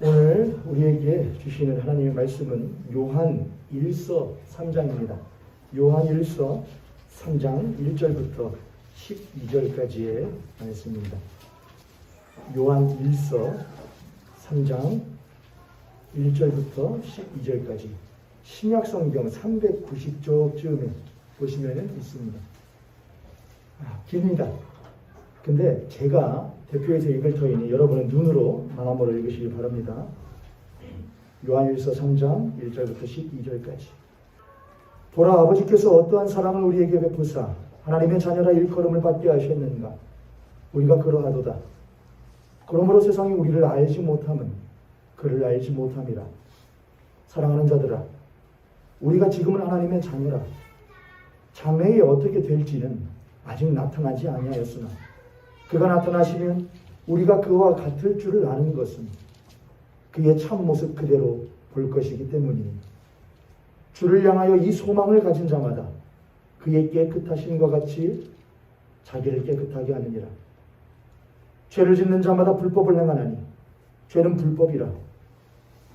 오늘 우리에게 주시는 하나님의 말씀은 요한 1서 3장입니다. 요한 1서 3장 1절부터 12절까지의 말씀입니다. 요한 1서 3장 1절부터 12절까지 신약성경 390쪽쯤에 보시면 있습니다. 깁니다. 근데 제가 대표해서 읽을 터이니 여러분은 눈으로 마음으로 읽으시기 바랍니다. 요한일서 3장 1절부터 12절까지. 보라, 아버지께서 어떠한 사랑을 우리에게 베푸사 하나님의 자녀라 일컬음을 받게 하셨는가. 우리가 그러하도다. 그러므로 세상이 우리를 알지 못함은 그를 알지 못함이라. 사랑하는 자들아, 우리가 지금은 하나님의 자녀라. 장래에 어떻게 될지는 아직 나타나지 아니하였으나 그가 나타나시면 우리가 그와 같을 줄을 아는 것은 그의 참모습 그대로 볼 것이기 때문이니 주를 향하여 이 소망을 가진 자마다 그의 깨끗하심과 같이 자기를 깨끗하게 하느니라. 죄를 짓는 자마다 불법을 행하나니 죄는 불법이라.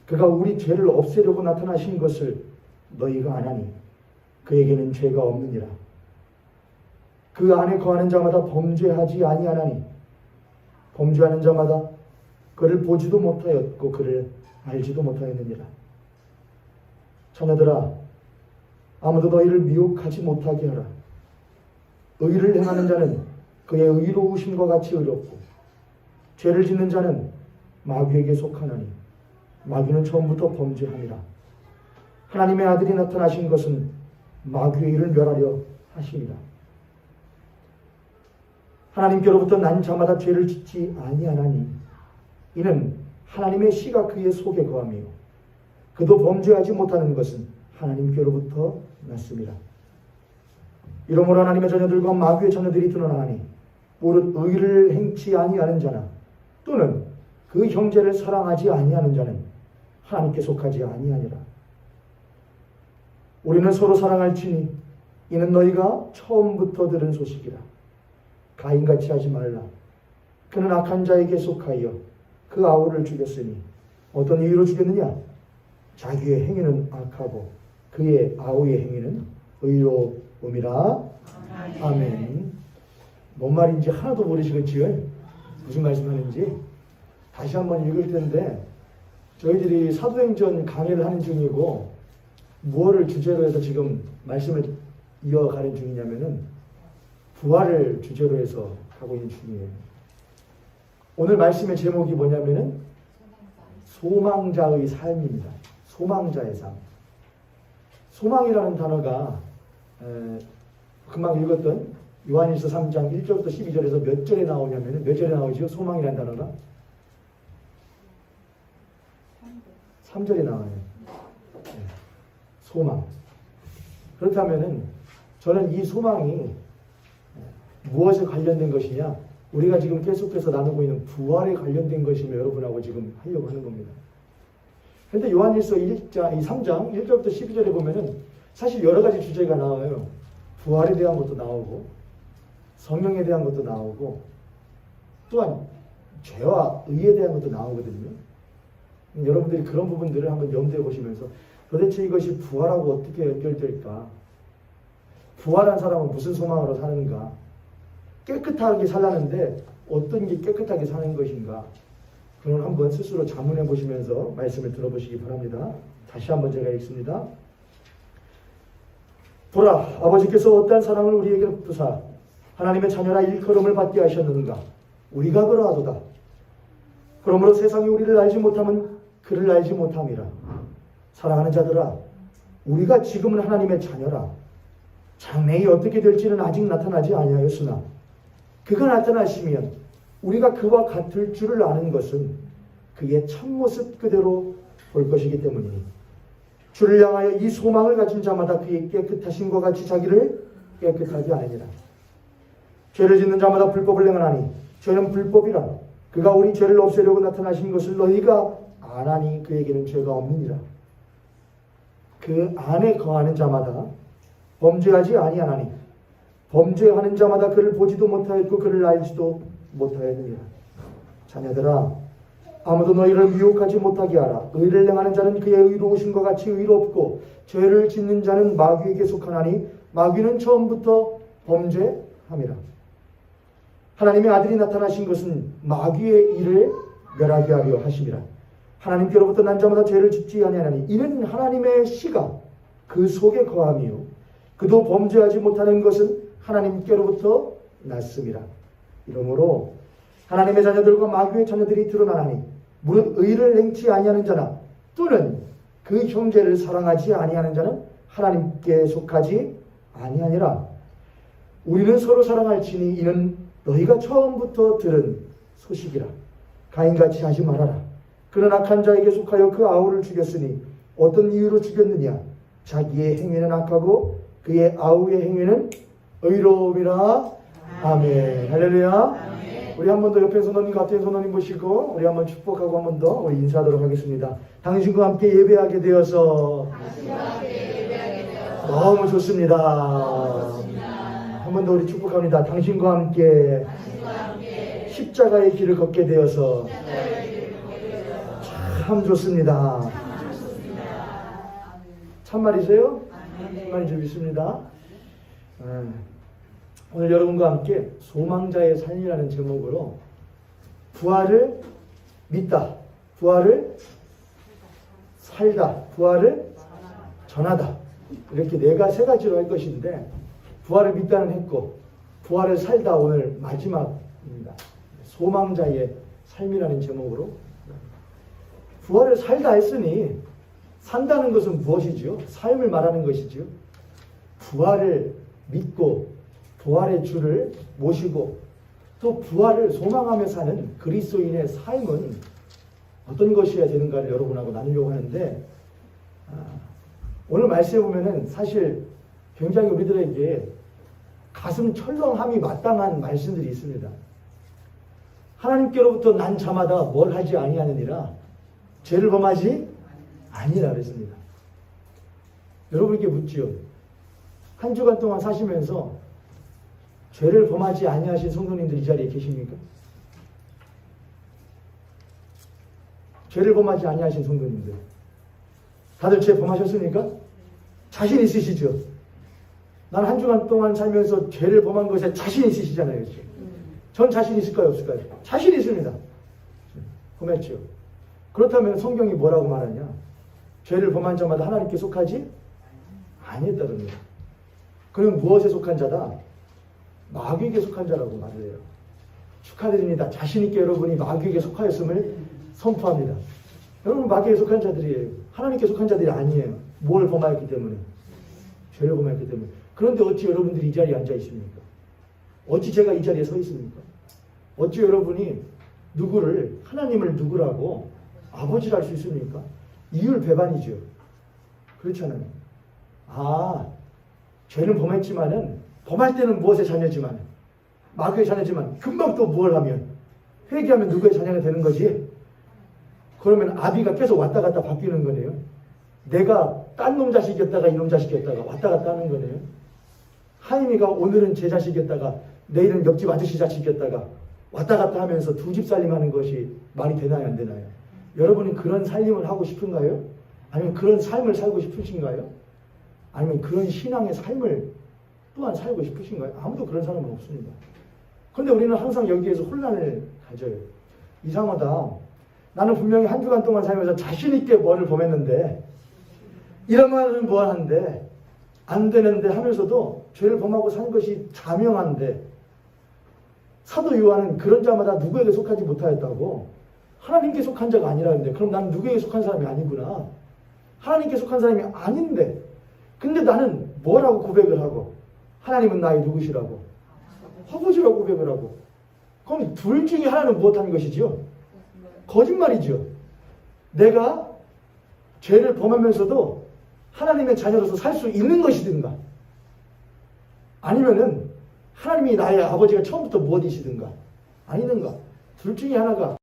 그가 우리 죄를 없애려고 나타나신 것을 너희가 아나니 그에게는 죄가 없느니라. 그 안에 거하는 자마다 범죄하지 아니하나니 범죄하는 자마다 그를 보지도 못하였고 그를 알지도 못하였느니라. 자녀들아, 아무도 너희를 미혹하지 못하게 하라. 의를 행하는 자는 그의 의로우심과 같이 의롭고 죄를 짓는 자는 마귀에게 속하나니 마귀는 처음부터 범죄함이라. 하나님의 아들이 나타나신 것은 마귀의 일을 멸하려 하심이라. 하나님께로부터 난 자마다 죄를 짓지 아니하나니 이는 하나님의 씨가 그의 속에 거하며 그도 범죄하지 못하는 것은 하나님께로부터 났습니다. 이러므로 하나님의 자녀들과 마귀의 자녀들이 드러나니 오롯 의를 행치 아니하는 자나 또는 그 형제를 사랑하지 아니하는 자는 하나님께 속하지 아니하니라. 우리는 서로 사랑할지니 이는 너희가 처음부터 들은 소식이라. 가인같이 하지 말라. 그는 악한 자에게 속하여 그 아우를 죽였으니 어떤 이유로 죽였느냐? 자기의 행위는 악하고 그의 아우의 행위는 의로움이라. 아멘. 뭔 말인지 하나도 모르시겠지요? 무슨 말씀하는지 다시 한번 읽을 텐데, 저희들이 사도행전 강의를 하는 중이고 무엇을 주제로 해서 지금 말씀을 이어가는 중이냐면은 부활을 주제로 해서 하고 있는 중이에요. 오늘 말씀의 제목이 뭐냐면은 소망자의 삶입니다. 소망자의 삶. 소망이라는 단어가 금방 읽었던 요한일서 3장 1절부터 12절에서 몇 절에 나오냐면은 몇 절에 나오죠? 소망이라는 단어가 3절에 나와요. 소망. 그렇다면은 저는 이 소망이 무엇에 관련된 것이냐? 우리가 지금 계속해서 나누고 있는 부활에 관련된 것이며 여러분하고 지금 하려고 하는 겁니다. 그런데 요한일서 3장 1절부터 12절에 보면은 사실 여러 가지 주제가 나와요. 부활에 대한 것도 나오고 성령에 대한 것도 나오고 또한 죄와 의에 대한 것도 나오거든요. 여러분들이 그런 부분들을 한번 염두에 보시면서 도대체 이것이 부활하고 어떻게 연결될까? 부활한 사람은 무슨 소망으로 사는가? 깨끗하게 살라는데 어떤 게 깨끗하게 사는 것인가? 그걸 한번 스스로 자문해 보시면서 말씀을 들어보시기 바랍니다. 다시 한번 제가 읽습니다. 보라, 아버지께서 어떠한 사랑을 우리에게 베푸사 하나님의 자녀라 일컬음을 받게 하셨는가? 우리가 그러하도다. 그러므로 세상이 우리를 알지 못하면 그를 알지 못함이라. 사랑하는 자들아, 우리가 지금은 하나님의 자녀라. 장래에 어떻게 될지는 아직 나타나지 아니하였으나 그가 나타나시면 우리가 그와 같을 줄을 아는 것은 그의 참모습 그대로 볼 것이기 때문이니 주를 향하여 이 소망을 가진 자마다 그의 깨끗하심과 같이 자기를 깨끗하게 하느니라. 죄를 짓는 자마다 불법을 행하나니 죄는 불법이라. 그가 우리 죄를 없애려고 나타나신 것을 너희가 아나니 그에게는 죄가 없느니라. 그 안에 거하는 자마다 범죄하지 아니하나니 범죄하는 자마다 그를 보지도 못하였고 그를 알지도 못하였느니라. 자녀들아, 아무도 너희를 미혹하지 못하게 하라. 의를 행하는 자는 그의 의로우신 것 같이 의롭고 죄를 짓는 자는 마귀에게 속하나니 마귀는 처음부터 범죄함이라. 하나님의 아들이 나타나신 것은 마귀의 일을 멸하게 하려 하심이라. 하나님께로부터 난 자마다 죄를 짓지 아니하나니 이는 하나님의 씨가 그 속에 거함이요 그도 범죄하지 못하는 것은 하나님께로부터 났음이라. 이러므로 하나님의 자녀들과 마귀의 자녀들이 드러나나니 무릇 의를 행치 아니하는 자나 또는 그 형제를 사랑하지 아니하는 자는 하나님께 속하지 아니하니라. 우리는 서로 사랑할지니 이는 너희가 처음부터 들은 소식이라. 가인같이 하지 말아라. 그는 악한 자에게 속하여 그 아우를 죽였으니 어떤 이유로 죽였느냐. 자기의 행위는 악하고 그의 아우의 행위는 의로움이라. 아멘. 할렐루야. 우리 한 번 더 옆에 선원님과 앞에 선원님 보시고 우리 한번 축복하고 한 번 더 우리 인사하도록 하겠습니다. 당신과 함께 예배하게 되어서 너무 좋습니다. 한 번 더 우리 축복합니다. 당신과 함께 십자가의 길을 걷게 되어서 참 좋습니다. 참말이세요? 참말인 줄 믿습니다. 오늘 여러분과 함께 소망자의 삶이라는 제목으로 부활을 믿다, 부활을 살다, 부활을 전하다, 이렇게 세 가지로 할 것인데 부활을 믿다는 했고 부활을 살다 오늘 마지막입니다. 소망자의 삶이라는 제목으로 부활을 살다 했으니 산다는 것은 무엇이죠? 삶을 말하는 것이죠. 부활을 믿고 부활의 주를 모시고 또 부활을 소망하며 사는 그리스도인의 삶은 어떤 것이어야 되는가를 여러분하고 나누려고 하는데 오늘 말씀에 보면은 사실 굉장히 우리들에게 가슴 철렁함이 마땅한 말씀들이 있습니다. 하나님께로부터 난 자마다 뭘 하지 아니하느니라 죄를 범하지 아니라 그랬습니다. 여러분께 묻지요. 한 주간 동안 사시면서 죄를 범하지 아니하신 성도님들 이 자리에 계십니까? 죄를 범하지 아니하신 성도님들 다들 죄 범하셨습니까? 자신 있으시죠? 난 한 주간 동안 살면서 죄를 범한 것에 자신 있으시잖아요. 전 자신 있을까요? 없을까요? 자신 있습니다. 범했죠. 그렇다면 성경이 뭐라고 말하냐? 죄를 범한 자마다 하나님께 속하지 아니했다는 거예요. 그럼 무엇에 속한 자다? 마귀에게 속한 자라고 말을 해요. 축하드립니다. 자신있게 여러분이 마귀에게 속하였음을 선포합니다. 여러분 마귀에게 속한 자들이에요. 하나님께 속한 자들이 아니에요. 뭘 범하였기 때문에? 죄를 범하였기 때문에. 그런데 어찌 여러분들이 이 자리에 앉아 있습니까? 어찌 제가 이 자리에 서 있습니까? 어찌 여러분이 누구를 하나님을 누구라고 아버지를 할 수 있습니까? 이율배반이죠. 그렇잖아요. 죄는 범했지만은 범할 때는 무엇의 자녀지만 마귀의 자녀지만 금방 또 뭘 하면 회개하면 누구의 자녀가 되는 거지? 그러면 아비가 계속 왔다 갔다 바뀌는 거네요. 내가 딴 놈 자식이었다가 이놈 자식이었다가 왔다 갔다 하는 거네요. 하임이가 오늘은 제 자식이었다가 내일은 옆집 아저씨 자식이었다가 왔다 갔다 하면서 두 집 살림하는 것이 말이 되나요 안 되나요? 여러분은 그런 살림을 하고 싶은가요? 아니면 그런 삶을 살고 싶으신가요? 아니면 그런 신앙의 삶을 또한 살고 싶으신가요? 아무도 그런 사람은 없습니다. 그런데 우리는 항상 여기에서 혼란을 가져요. 이상하다. 나는 분명히 한 주간 동안 살면서 자신있게 뭐를 범했는데 이러면은 뭐하는데 안 되는데 하면서도 죄를 범하고 사는 것이 자명한데 사도 요한은 그런 자마다 누구에게 속하지 못하였다고 하나님께 속한 자가 아니라는데 그럼 나는 누구에게 속한 사람이 아니구나. 하나님께 속한 사람이 아닌데 근데 나는 뭐라고 고백을 하고 하나님은 나의 누구시라고 아버지라고 고백을 하고 그럼 둘 중에 하나는 무엇하는 것이지요? 거짓말이죠. 내가 죄를 범하면서도 하나님의 자녀로서 살 수 있는 것이든가 아니면은 하나님이 나의 아버지가 처음부터 무엇이시든가 아니든가 둘 중에 하나가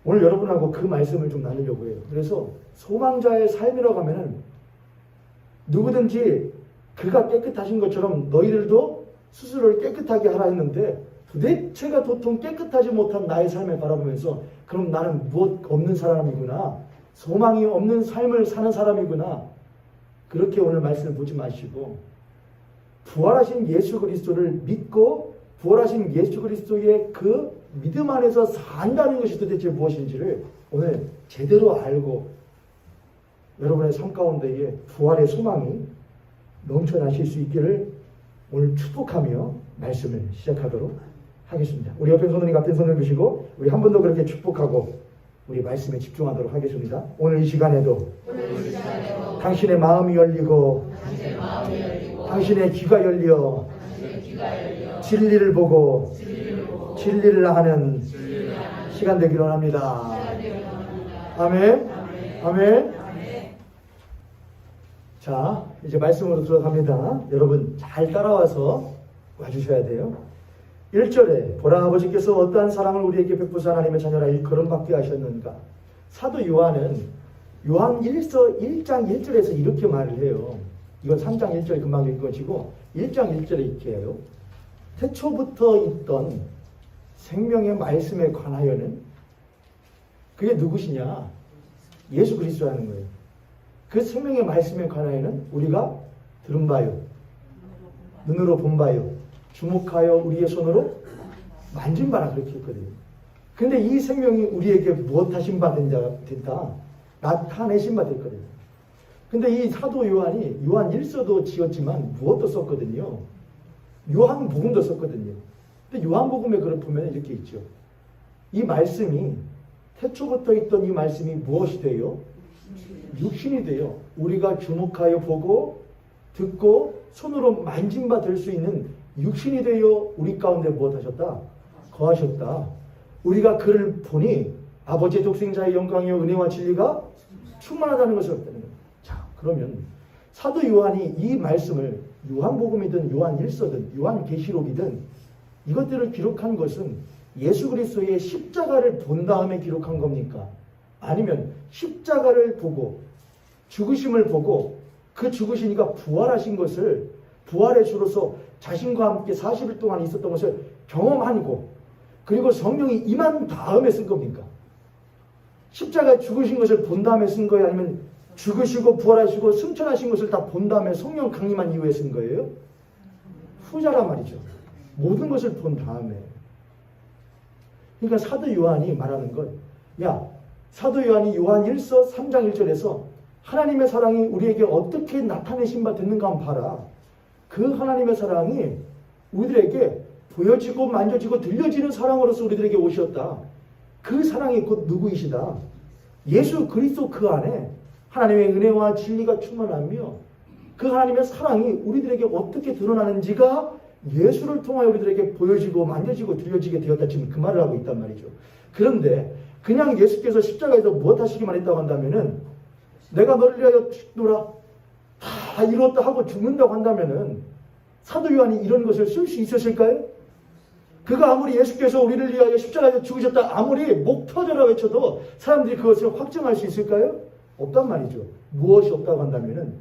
오늘 여러분하고 그 말씀을 좀 나누려고 해요. 그래서 소망자의 삶이라고 하면은 누구든지 그가 깨끗하신 것처럼 너희들도 스스로를 깨끗하게 하라 했는데 도대체가 도통 깨끗하지 못한 나의 삶을 바라보면서 그럼 나는 무엇 없는 사람이구나, 소망이 없는 삶을 사는 사람이구나, 그렇게 오늘 말씀을 보지 마시고 부활하신 예수 그리스도를 믿고 부활하신 예수 그리스도의 그 믿음 안에서 산다는 것이 도대체 무엇인지를 오늘 제대로 알고 여러분의 삶 가운데에 부활의 소망이 넘쳐나실 수 있기를 오늘 축복하며 말씀을 시작하도록 하겠습니다. 우리 옆에 손님 앞에 손을 드시고 우리 한 번 더 그렇게 축복하고 우리 말씀에 집중하도록 하겠습니다. 오늘 이 시간에도 당신의 마음이 열리고 당신의 귀가 열려 진리를 보고 진리를 하는 시간 되기를 원합니다. 아멘. 아멘. 자, 이제 말씀으로 들어갑니다. 여러분 잘 따라와서 와주셔야 돼요. 1절에 보라 아버지께서 어떠한 사랑을 우리에게 베푸사 하나님의 자녀라 일컬음받게 하셨는가. 사도 요한은 요한 1서 1장 1절에서 이렇게 말을 해요. 이건 3장 1절에 금방 읽어지고 1장 1절에 이렇게 해요. 태초부터 있던 생명의 말씀에 관하여는 그게 누구시냐? 예수 그리스도라는 거예요. 그 생명의 말씀에 관하여는 우리가 들은 바요, 눈으로 본 바요, 주목하여 우리의 손으로 만진 바라 그렇게 했거든요. 근데 이 생명이 우리에게 무엇 하신 바 된다? 나타내신 바 됐거든요. 근데 이 사도 요한이 요한 1서도 지었지만 무엇도 썼거든요. 요한복음도 썼거든요. 근데 요한복음에 그걸 보면 이렇게 있죠. 이 말씀이 태초부터 있던 이 말씀이 무엇이 돼요? 육신이 돼요. 우리가 주목하여 보고 듣고 손으로 만진 바 될 수 있는 육신이 되어 우리 가운데 무엇 하셨다? 거하셨다. 우리가 그를 보니 아버지의 독생자의 영광이요 은혜와 진리가 충만하다는 것을 얻다는 거예요. 자, 그러면 사도 요한이 이 말씀을 요한복음이든 요한 1서든 요한 계시록이든 이것들을 기록한 것은 예수 그리스도의 십자가를 본 다음에 기록한 겁니까? 아니면 십자가를 보고 죽으심을 보고 그 죽으시니까 부활하신 것을 부활의 주로서 자신과 함께 40일 동안 있었던 것을 경험하고 그리고 성령이 임한 다음에 쓴 겁니까? 십자가에 죽으신 것을 본 다음에 쓴 거예요? 아니면 죽으시고 부활하시고 승천하신 것을 다 본 다음에 성령 강림한 이후에 쓴 거예요? 후자란 말이죠. 모든 것을 본 다음에. 그러니까 사도 요한이 말하는 건, 야, 사도 요한이 요한 1서 3장 1절에서 하나님의 사랑이 우리에게 어떻게 나타내신 바 됐는가 한번 봐라. 그 하나님의 사랑이 우리들에게 보여지고 만져지고 들려지는 사랑으로서 우리들에게 오셨다. 그 사랑이 곧 누구이시다? 예수 그리스도 그 안에 하나님의 은혜와 진리가 충만하며 그 하나님의 사랑이 우리들에게 어떻게 드러나는지가 예수를 통하여 우리들에게 보여지고 만져지고 들려지게 되었다. 지금 그 말을 하고 있단 말이죠. 그런데 그냥 예수께서 십자가에서 무엇 하시기만 했다고 한다면은 내가 너를 위하여 죽노라 다 이뤘다 하고 죽는다고 한다면은 사도 요한이 이런 것을 쓸 수 있었을까요? 그가 아무리 예수께서 우리를 위하여 십자가에서 죽으셨다 아무리 목 터져라 외쳐도 사람들이 그것을 확증할 수 있을까요? 없단 말이죠. 무엇이 없다고 한다면은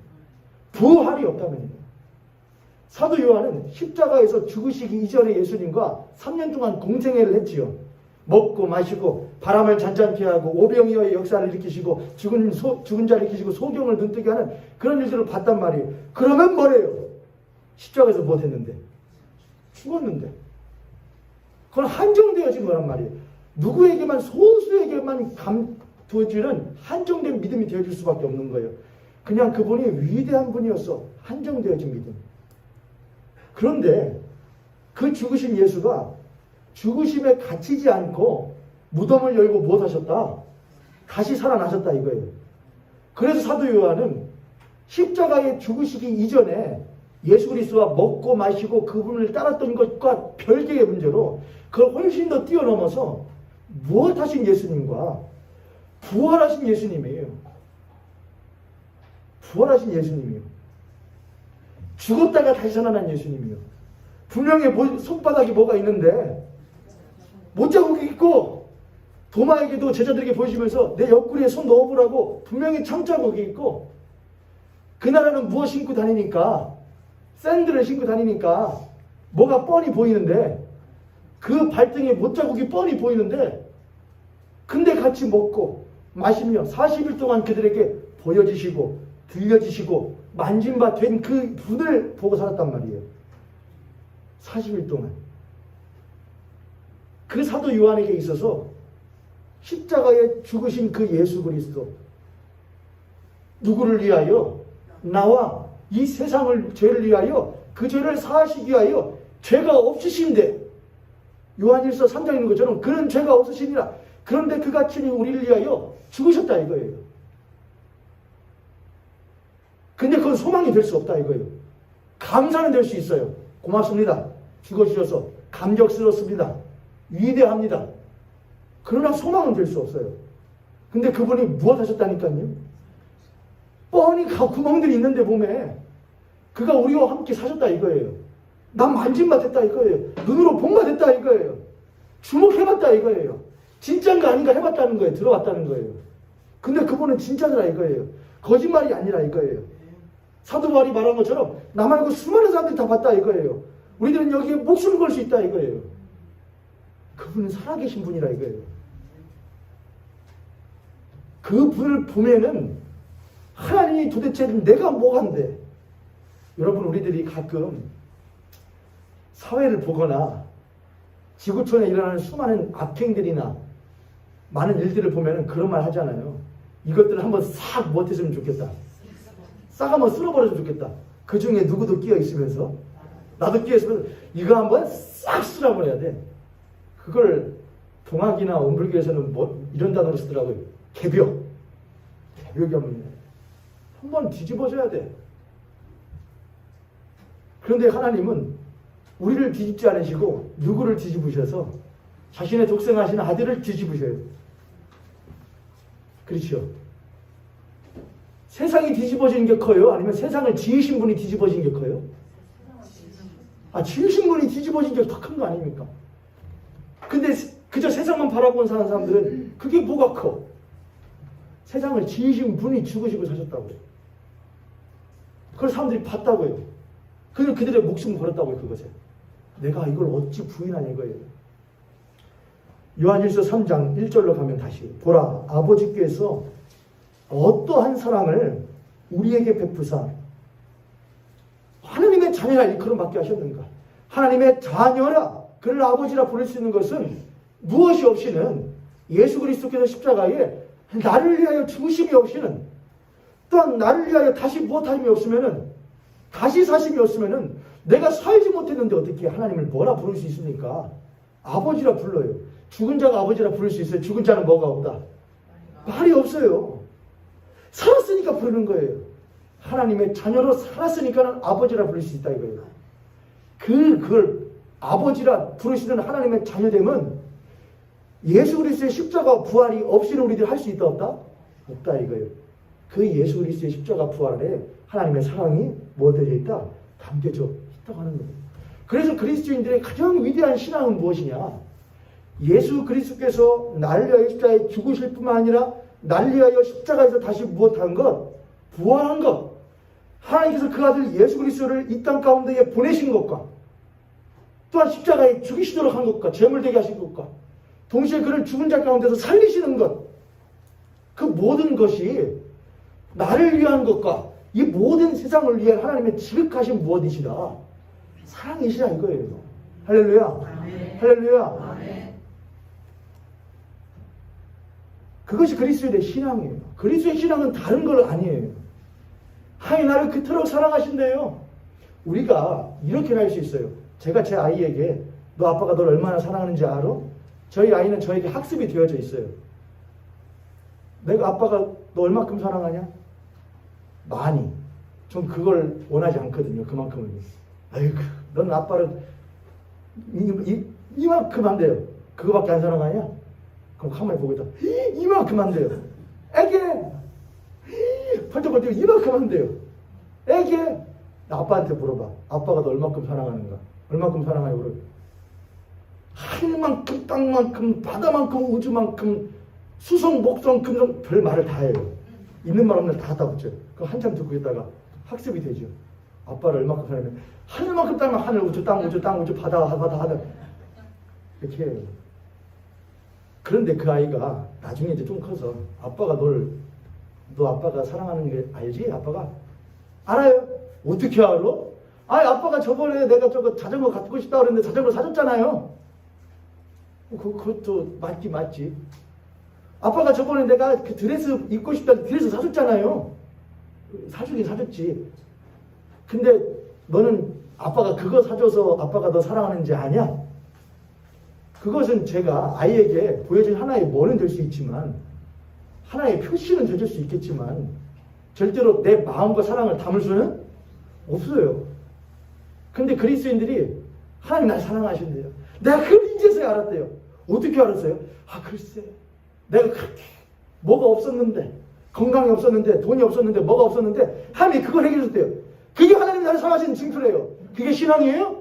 부활이 없다면요. 사도 요한은 십자가에서 죽으시기 이전에 예수님과 3년 동안 공생애를 했지요. 먹고 마시고 바람을 잔잔케 하고 오병이어의 역사를 일으키시고 죽은 자를 일으키시고 소경을 눈뜨게 하는 그런 일들을 봤단 말이에요. 그러면 뭐래요? 십자가에서 무엇했는데? 죽었는데. 그건 한정되어진 거란 말이에요. 누구에게만 소수에게만 감도해주는 한정된 믿음이 되어줄 수밖에 없는 거예요. 그냥 그분이 위대한 분이었어. 한정되어진 믿음. 그런데 그 죽으신 예수가 죽으심에 갇히지 않고 무덤을 열고 무엇 하셨다? 다시 살아나셨다 이거예요. 그래서 사도 요한은 십자가에 죽으시기 이전에 예수 그리스도와 먹고 마시고 그분을 따랐던 것과 별개의 문제로 그걸 훨씬 더 뛰어넘어서 무엇 하신 예수님과 부활하신 예수님이에요. 부활하신 예수님이에요. 죽었다가 다시 살아난 예수님이요. 분명히 손바닥에 뭐가 있는데 못자국이 있고 도마에게도 제자들에게 보여주면서 내 옆구리에 손 넣어보라고 분명히 창자국이 있고 그날에는 무엇 신고 다니니까 샌들을 신고 다니니까 뭐가 뻔히 보이는데 그 발등에 못자국이 뻔히 보이는데 근데 같이 먹고 마시며 40일 동안 그들에게 보여지시고 들려지시고 만진 바 된 그 분을 보고 살았단 말이에요. 40일 동안. 그 사도 요한에게 있어서 십자가에 죽으신 그 예수 그리스도, 누구를 위하여? 나와 이 세상을 죄를 위하여 그 죄를 사하시기 위하여 죄가 없으신데, 요한일서 3장에 있는 것처럼 그는 죄가 없으시니라. 그런데 그가 친히 우리를 위하여 죽으셨다 이거예요. 근데 그건 소망이 될 수 없다 이거예요. 감사는 될 수 있어요. 고맙습니다. 죽어주셔서 감격스럽습니다. 위대합니다. 그러나 소망은 될 수 없어요. 근데 그분이 무엇 하셨다니까요? 뻔히 구멍들이 있는데 몸에 그가 우리와 함께 사셨다 이거예요. 난 만진바 됐다 이거예요. 눈으로 본바 됐다 이거예요. 주목해봤다 이거예요. 진짜인가 아닌가 해봤다는 거예요. 들어왔다는 거예요. 근데 그분은 진짜더라 이거예요. 거짓말이 아니라 이거예요. 사도 바울이 말한 것처럼 나 말고 수많은 사람들이 다 봤다 이거예요. 우리들은 여기에 목숨을 걸 수 있다 이거예요. 그분은 살아계신 분이라 이거예요. 그 분을 보면은 하나님이 도대체 내가 뭐간데. 여러분, 우리들이 가끔 사회를 보거나 지구촌에 일어나는 수많은 악행들이나 많은 일들을 보면은 그런 말 하잖아요. 이것들을 한번 싹 못했으면 좋겠다. 싹 한번 쓸어버렸으면 좋겠다. 그 중에 누구도 끼어 있으면서, 나도 끼어 있으면서 이거 한번 싹 쓸어버려야 돼. 그걸 동학이나 원불교에서는 뭐 이런 단어로 쓰더라고요. 개벽. 개벽이 한번 뒤집어져야 돼. 그런데 하나님은 우리를 뒤집지 않으시고 누구를 뒤집으셔서 자신의 독생하신 아들을 뒤집으셔요. 그렇죠? 세상이 뒤집어지는 게 커요? 아니면 세상을 지으신 분이 뒤집어진 게 커요? 지으신 분이 뒤집어진 게 더 큰 거 아닙니까? 근데 그저 세상만 바라보고 사는 사람들은 그게 뭐가 커? 세상을 지으신 분이 죽으시고 사셨다고요. 그걸 사람들이 봤다고요. 그들의 목숨을 걸었다고요. 그것에 내가 이걸 어찌 부인하냐 이거예요. 요한일서 3장 1절로 가면 다시 보라, 아버지께서 어떠한 사랑을 우리에게 베푸사 하나님의 자녀라 일컬음받게 하셨는가. 하나님의 자녀라 그를 아버지라 부를 수 있는 것은 무엇이 없이는 예수 그리스도께서 십자가에 나를 위하여 죽으심이 없이는, 또한 나를 위하여 다시 무엇하심이 없으면은, 다시 사심이 없으면은 내가 살지 못했는데 어떻게 하나님을 뭐라 부를 수 있습니까? 아버지라 불러요. 죽은 자가 아버지라 부를 수 있어요? 죽은 자는 뭐가 없다? 말이 없어요. 살았으니까 부르는 거예요. 하나님의 자녀로 살았으니까는 아버지라 부를 수 있다 이거예요. 그걸 아버지라 부르시는 하나님의 자녀됨은 예수 그리스도의 십자가 부활이 없이는 우리들이 할 수 있다 없다? 없다 이거예요. 그 예수 그리스도의 십자가 부활 안에 하나님의 사랑이 무엇되어 있다? 담겨져 있다고 하는 거예요. 그래서 그리스도인들의 가장 위대한 신앙은 무엇이냐? 예수 그리스도께서 나를 위하여 십자가에 죽으실 뿐만 아니라 나를 위하여 십자가에서 다시 무엇한 것? 부활한 것. 하나님께서 그 아들 예수 그리스도를 이 땅 가운데에 보내신 것과 또한 십자가에 죽이시도록 한 것과 제물되게 하신 것과 동시에 그를 죽은 자 가운데서 살리시는 것, 그 모든 것이 나를 위한 것과 이 모든 세상을 위해 하나님의 지극하신 무엇이시라? 사랑이시라 이거예요. 할렐루야. 아멘. 할렐루야. 아멘. 그것이 그리스도의 신앙이에요. 그리스도의 신앙은 다른 걸 아니에요. 하나님 나를 그토록 사랑하신대요. 우리가 이렇게 할 수 있어요. 제가 제 아이에게 너 아빠가 널 얼마나 사랑하는지 알아? 저희 아이는 저에게 학습이 되어져 있어요. 내가 아빠가 너 얼마큼 사랑하냐? 많이. 전 그걸 원하지 않거든요. 그만큼은. 아이고, 넌 아빠를 이만큼 한대요. 그거밖에 안 사랑하냐? 그럼 가만히 보고 있다. 이만큼 한대요. 애게 펄쩍펄쩍 이만큼 한대요. 애게 아빠한테 물어봐. 아빠가 너 얼마큼 사랑하는가? 얼마큼 사랑하냐고 그래. 하늘만큼 땅만큼 바다만큼 우주만큼 수성 목성 금성 별 말을 다 해요. 있는 말 없는 다 붙여요. 그럼 한참 듣고 있다가 학습이 되죠. 아빠를 얼마큼 사랑하면 하늘만큼 땅만 하늘 우주 땅 우주 땅 우주 바다 바다 하늘. 이렇게 해요. 그런데 그 아이가 나중에 이제 좀 커서 아빠가 너 아빠가 사랑하는 게 알지? 아빠가 알아요. 어떻게 알아? 아빠가 저번에 내가 저거 자전거 갖고 싶다 그랬는데 자전거 사줬잖아요. 그것도 맞긴 맞지. 아빠가 저번에 내가 그 드레스 입고 싶다 드레스 사줬잖아요. 사주긴 사줬지. 근데 너는 아빠가 그거 사줘서 아빠가 너 사랑하는지 아냐? 그것은 제가 아이에게 보여준 하나의 뭐는 될 수 있지만 하나의 표시는 되줄 수 있겠지만 절대로 내 마음과 사랑을 담을 수는 없어요. 근데 그리스도인들이 하나님 날 사랑하신대요. 내가 그걸 이제서야 알았대요. 어떻게 알았어요? 글쎄 내가 그렇게 뭐가 없었는데 건강이 없었는데 돈이 없었는데 뭐가 없었는데 하나님이 그걸 해결했대요. 그게 하나님 나를 사랑하시는 징표래요. 그게 신앙이에요?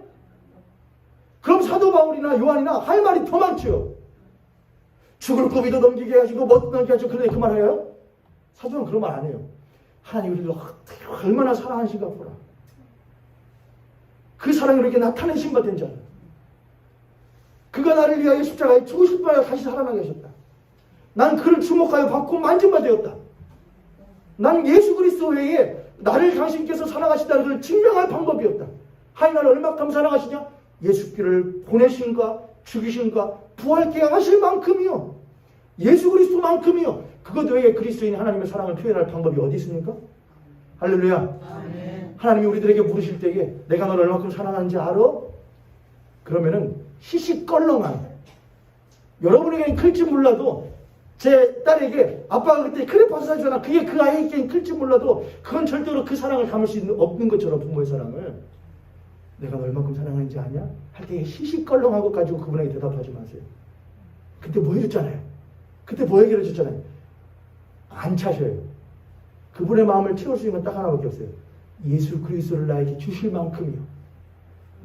그럼 사도 바울이나 요한이나 할 말이 더 많죠. 죽을 고비도 넘기게 하시고 뭣도 넘기게 하시고 그런데 그 말 해요? 사도는 그런 말 안 해요. 하나님 우리를 얼마나 사랑하신가 보라. 그 사랑이 이렇게 나타내신 바 된 자는 그가 나를 위하여 십자가에 죽으실 바에 다시 살아나게 하셨다. 난 그를 주목하여 받고 만진 바 되었다. 난 예수 그리스도 외에 나를 당신께서 사랑하신다는 것을 증명할 방법이었다. 하나님 나를 얼마큼 사랑하시냐? 예수께를 보내신가 죽이신가 부활케 하실 만큼이요. 예수 그리스도만큼이요. 그것 외에 그리스도인이 하나님의 사랑을 표현할 방법이 어디 있습니까? 할렐루야. 아멘. 하나님이 우리들에게 물으실 때에 내가 너를 얼마큼 사랑하는지 알아? 그러면은 시시껄렁한 여러분에게는 클지 몰라도 제 딸에게 아빠가 그때 크레파스 사주잖아. 그게 그 아이에게는 클지 몰라도 그건 절대로 그 사랑을 담을 수 없는 것처럼 부모의 사랑을 내가 너 얼마큼 사랑하는지 아냐? 할 때 시시껄렁하고 가지고 그분에게 대답하지 마세요. 그때 뭐 해줬잖아요. 그때 뭐 해결해 줬잖아요. 안 차셔요. 그분의 마음을 채울 수 있는 건 딱 하나밖에 없어요. 예수 그리스도를 나에게 주실 만큼이요.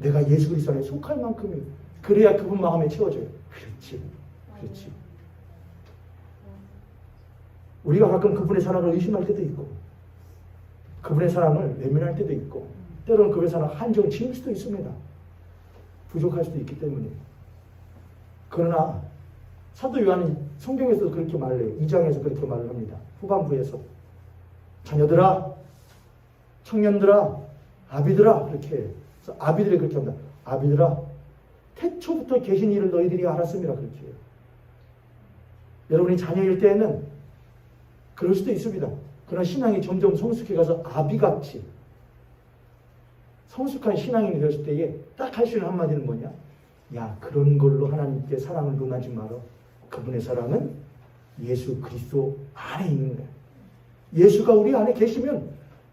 내가 예수 그리스도 안에 속할 만큼이요. 그래야 그분 마음에 채워져요. 그렇지. 그렇지. 우리가 가끔 그분의 사랑을 의심할 때도 있고 그분의 사랑을 외면할 때도 있고 때로는 그분의 사랑 한정 지을 수도 있습니다. 부족할 수도 있기 때문에. 그러나 사도 요한은 성경에서도 그렇게 말을 해요. 2장에서 그렇게 말을 합니다. 후반부에서 자녀들아, 청년들아, 아비들아 그렇게 해요. 그래서 아비들이 그렇게 합니다. 아비들아, 태초부터 계신 이를 너희들이 알았음이라 그렇게 해요. 여러분이 자녀일 때에는 그럴 수도 있습니다. 그러나 신앙이 점점 성숙해가서 아비같이 성숙한 신앙인이 되었을 때에 딱 할 수 있는 한마디는 뭐냐? 야, 그런 걸로 하나님께 사랑을 논하지 마라. 그분의 사랑은 예수 그리스도 안에 있는 거야. 예수가 우리 안에 계시면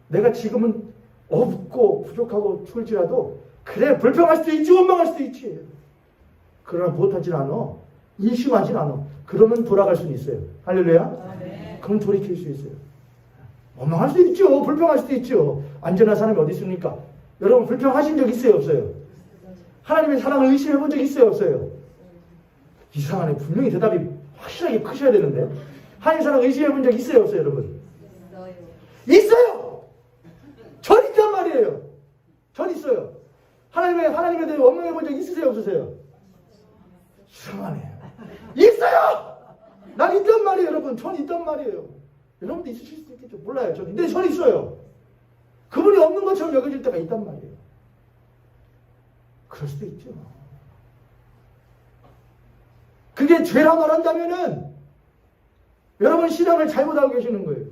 내가 지금은 없고 부족하고 죽을지라도 그래 불평할 수도 있지 원망할 수도 있지. 그러나 못하진 않아. 인심하진 않아. 그러면 돌아갈 수는 있어요. 할렐루야. 네. 그럼 돌이킬 수 있어요. 원망할 수도 있죠. 불평할 수도 있죠. 안전한 사람이 어디 있습니까? 여러분 불평하신 적 있어요? 없어요? 하나님의 사랑을 의심해 본 적 있어요? 없어요? 이상하네. 분명히 대답이 확실하게 크셔야 되는데 하나님의 사랑을 의심해 본 적 있어요? 없어요? 여러분? 있어요! 전 있단 말이에요. 전 있어요. 하나님에 대해 원망해 본 적 있으세요? 없으세요? 이상하네. 있어요! 난 있단 말이에요. 여러분. 전 있단 말이에요. 여러분도 있으실 수도 있겠죠. 몰라요. 근데 전 있어요. 그분이 없는 것처럼 여겨질 때가 있단 말이에요. 그럴 수도 있죠. 그게 죄라 말한다면은 여러분 신앙을 잘못하고 계시는 거예요.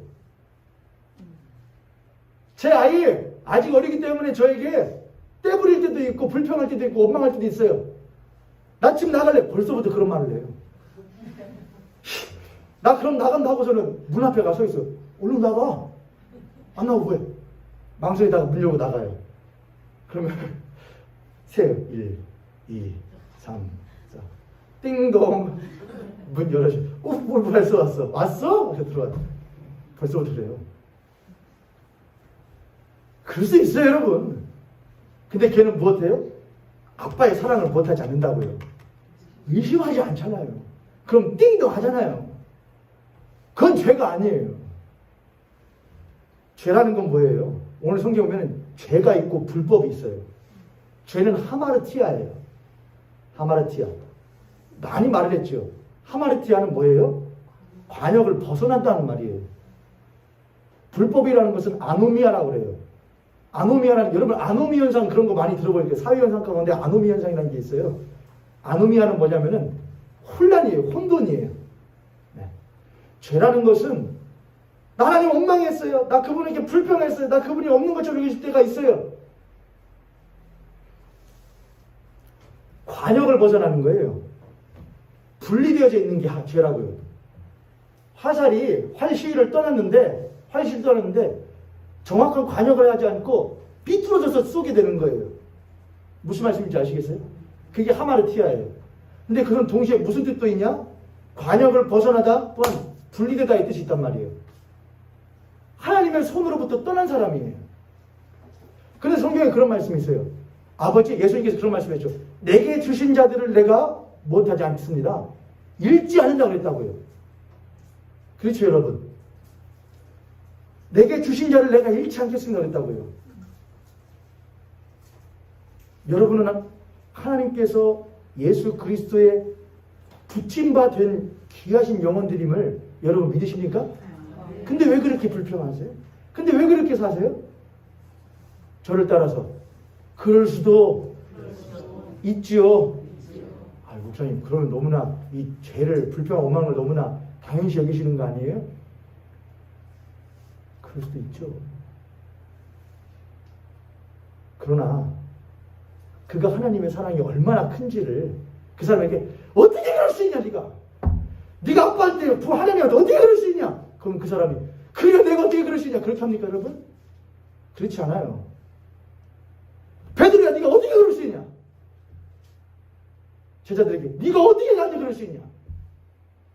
제 아이 아직 어리기 때문에 저에게 떼부릴 때도 있고 불평할 때도 있고 원망할 때도 있어요. 나 지금 나갈래. 벌써부터 그런 말을 해요. 나 그럼 나간다 하고서는 문 앞에 가서 있어. 얼른 나가. 안 나오고 뭐해? 망설이다가 문 열고 나가요. 그러면 세요. 1, 2, 3, 4. 띵동. 문 열어줘. 뭘 벌써 왔어. 왔어? 그래서 들어와. 벌써부터 그래요. 그럴 수 있어요, 여러분. 근데 걔는 무엇해요? 아빠의 사랑을 못하지 않는다고요. 의심하지 않잖아요. 그럼 띵동 하잖아요. 그건 죄가 아니에요. 죄라는 건 뭐예요? 오늘 성경 보면 죄가 있고 불법이 있어요. 죄는 하마르티아예요. 하마르티아. 많이 말을 했죠. 하마르티아는 뭐예요? 관역을 벗어난다는 말이에요. 불법이라는 것은 아노미아라고 그래요. 아노미아라는, 여러분 아노미 현상 그런 거 많이 들어볼 거예요. 사회현상 가운데 아노미 현상이라는 게 있어요. 아노미아는 뭐냐면은 혼란이에요. 혼돈이에요. 네. 죄라는 것은 나 하나님 원망했어요. 나 그분에게 불평했어요. 나 그분이 없는 것처럼 여길 때가 있어요. 관역을 벗어나는 거예요. 분리되어져 있는 게 죄라고요. 활시위를 떠났는데 정확한 관역을 하지 않고 삐뚤어져서 쏘게 되는 거예요. 무슨 말씀인지 아시겠어요? 그게 하마르티아예요. 근데 그건 동시에 무슨 뜻도 있냐? 관역을 벗어나다 또한 분리되다의 뜻이 있단 말이에요. 하나님의 손으로부터 떠난 사람이에요. 그런데 성경에 그런 말씀이 있어요. 예수님께서 그런 말씀했죠. 내게 주신 자들을 내가 못하지 않습니다. 잃지 않는다고 그랬다고요. 그렇죠, 여러분? 내게 주신 자를 내가 잃지 않겠습니다 그랬다고요. 여러분은 하나님께서 예수 그리스도의 붙임바 된 귀하신 영혼들임을 여러분 믿으십니까? 근데 왜 그렇게 불평하세요? 근데 왜 그렇게 사세요? 저를 따라서 그럴 수도 있지요. 목사님, 그러면 너무나 이 죄를, 불평과 원망을 너무나 당연시 여기시는 거 아니에요? 그럴 수도 있죠. 그러나 그가 하나님의 사랑이 얼마나 큰지를 그 사람에게 어떻게 그럴 수 있냐, 네가 아빠한테 하나님한테 어떻게 그럴 수 있냐? 그럼 그 사람이 그래 내가 어떻게 그럴 수 있냐? 그렇게 합니까, 여러분? 그렇지 않아요. 베드로야, 네가 어떻게 그럴 수 있냐? 제자들에게 네가 어떻게 나한테 그럴 수 있냐?